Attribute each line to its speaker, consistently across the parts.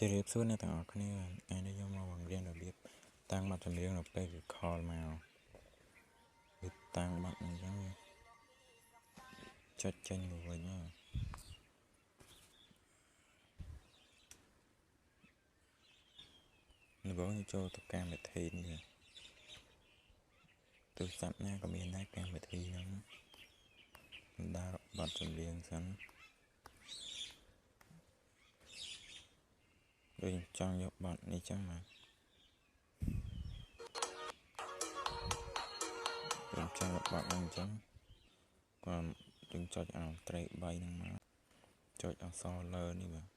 Speaker 1: ជារៀបសួរអ្នកទាំងអស់គ្នាថ្ងៃនេះយើងមកបង្រៀនរបៀបតាំងបទចម្រៀងនៅពេលវា call មកគឺតាំងបទអញ្ចឹងចុចចេញទៅវិញដំបូងយើងចូលទៅកម្មវិធីនេះទូរស័ព្ទណាក៏មានដែរកម្មវិធីហ្នឹងដើរបទចម្រៀងសិនដូចចង់យកបទនេះចឹងណាខ្ញុំចង់យកបទហ្នឹងអញ្ចឹងគាត់យើងចុចអាត្រេក3ហ្នឹងមកចុចអក្សរលើនេះបាទ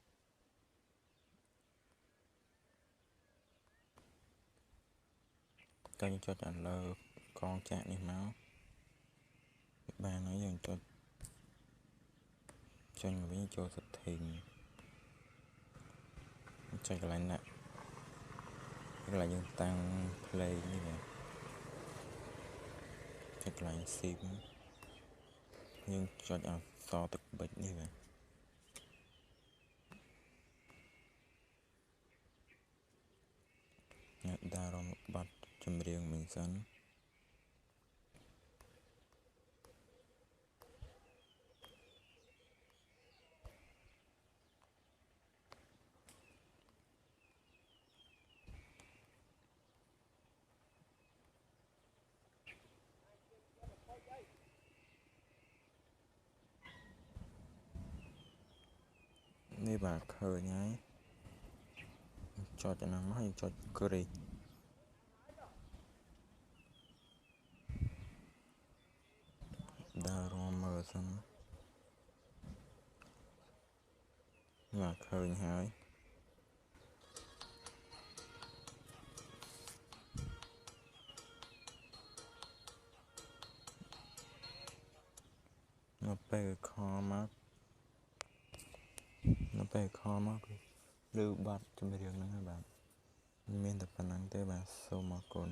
Speaker 1: ក៏យើងចុចអាលើកងចាក់នេះមកបានហើយយើងចុចចេញមកវិញចូល setting ចុចកន្លែងណាកន្លែងយើងតាំង play នេះបាទចុចកន្លែង sim យើងចុចអក្សរទឹកបិចនេះបាទអ្នកដារមកបទចម្រៀងមិញសិននេះបាទឃើញហើយចុចអាហ្នឹងមកហើយចុចគ្រីកដើររមមើលសិនបាទឃើញហើយនៅពេលខមកគឺលើបាត់ចម្រៀងហ្នឹងហើយបាទមានតែប៉ុណ្្នឹងទេបាទសូមអរគុណ